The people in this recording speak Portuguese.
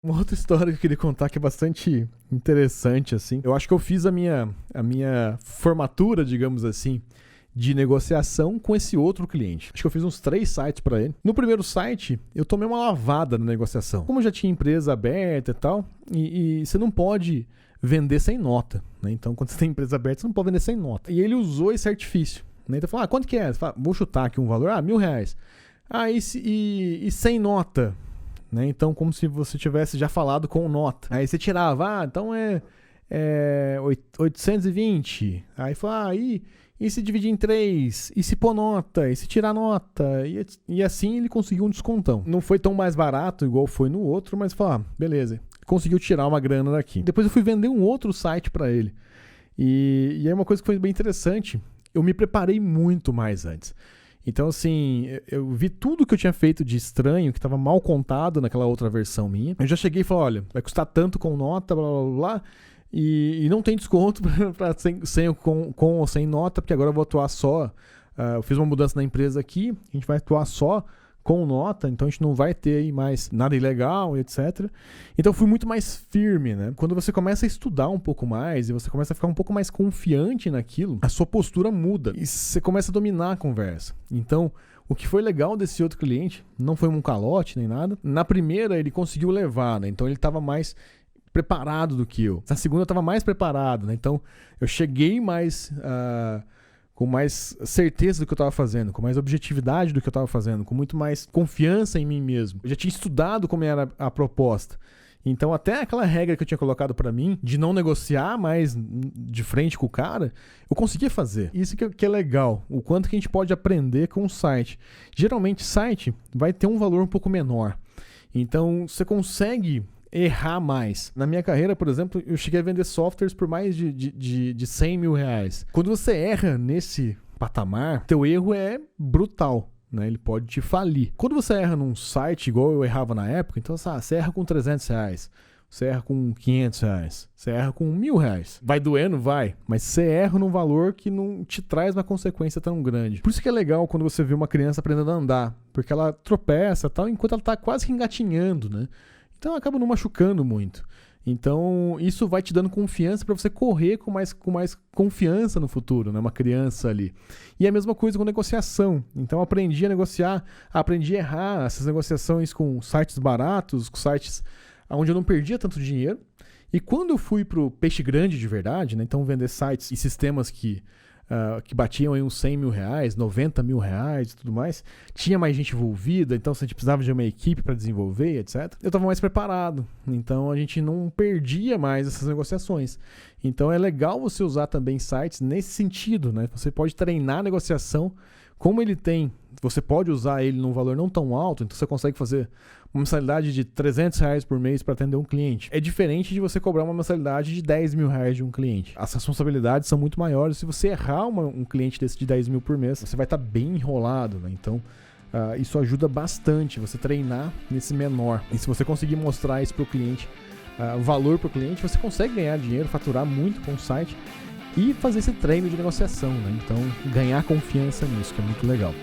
Uma outra história que eu queria contar que é bastante interessante, assim. Eu acho que eu fiz a minha formatura, digamos assim, de negociação com esse outro cliente. Acho que eu fiz uns 3 sites para ele. No primeiro site, eu tomei uma lavada na negociação. Como já tinha empresa aberta e tal, e você não pode vender sem nota, né? Então, quando você tem empresa aberta, você não pode vender sem nota. E ele usou esse artifício, né? Então, falou, quanto que é? Fala, vou chutar aqui um valor, R$1.000. E sem nota? Né? Então, como se você tivesse já falado com nota. Aí você tirava, então é 820. Aí fala, e se dividir em 3? E se pôr nota? E se tirar nota? E assim ele conseguiu um descontão. Não foi tão mais barato igual foi no outro, mas fala, beleza. Conseguiu tirar uma grana daqui. Depois eu fui vender um outro site para ele. E aí uma coisa que foi bem interessante, eu me preparei muito mais antes. Então, assim, eu vi tudo que eu tinha feito de estranho, que estava mal contado naquela outra versão minha. Eu já cheguei e falei, olha, vai custar tanto com nota, blá, blá, blá, e não tem desconto para com ou sem nota, porque agora eu vou atuar só. Eu fiz uma mudança na empresa aqui, a gente vai atuar só com nota, então a gente não vai ter aí mais nada ilegal, etc. Então eu fui muito mais firme, né? Quando você começa a estudar um pouco mais e você começa a ficar um pouco mais confiante naquilo, a sua postura muda e você começa a dominar a conversa. Então, o que foi legal desse outro cliente, não foi um calote nem nada. Na primeira ele conseguiu levar, né? Então ele estava mais preparado do que eu. Na segunda eu estava mais preparado, né? Então eu cheguei mais... com mais certeza do que eu estava fazendo, com mais objetividade do que eu estava fazendo, com muito mais confiança em mim mesmo. Eu já tinha estudado como era a proposta. Então, até aquela regra que eu tinha colocado para mim, de não negociar mais de frente com o cara, eu conseguia fazer. Isso que é legal, o quanto que a gente pode aprender com o site. Geralmente, site vai ter um valor um pouco menor. Então, você consegue errar mais. Na minha carreira, por exemplo, eu cheguei a vender softwares por mais de R$100 mil. Quando você erra nesse patamar, teu erro é brutal, né? Ele pode te falir. Quando você erra num site igual eu errava na época, então você erra com R$300, você erra com R$500, você erra com R$1.000. Vai doendo? Vai. Mas você erra num valor que não te traz uma consequência tão grande. Por isso que é legal quando você vê uma criança aprendendo a andar, porque ela tropeça tal, enquanto ela tá quase que engatinhando, né? Então acaba não machucando muito. Então isso vai te dando confiança para você correr com mais confiança no futuro, né? Uma criança ali. E a mesma coisa com negociação. Então aprendi a negociar, aprendi a errar essas negociações com sites baratos, com sites onde eu não perdia tanto dinheiro. E quando eu fui pro peixe grande de verdade, né? Então vender sites e sistemas que batiam aí uns R$100 mil, R$90 mil e tudo mais. Tinha mais gente envolvida, então se a gente precisava de uma equipe para desenvolver, etc. Eu estava mais preparado, então a gente não perdia mais essas negociações. Então é legal você usar também sites nesse sentido, né? Você pode treinar a negociação, como ele tem, você pode usar ele num valor não tão alto, então você consegue fazer uma mensalidade de R$300 por mês para atender um cliente. É diferente de você cobrar uma mensalidade de R$10 mil de um cliente. As responsabilidades são muito maiores. Se você errar um cliente desse de 10 mil por mês, você vai estar bem enrolado, né? Então, isso ajuda bastante você treinar nesse menor. E se você conseguir mostrar isso para o cliente, o valor para o cliente, você consegue ganhar dinheiro, faturar muito com o site e fazer esse treino de negociação, né? Então, ganhar confiança nisso, que é muito legal.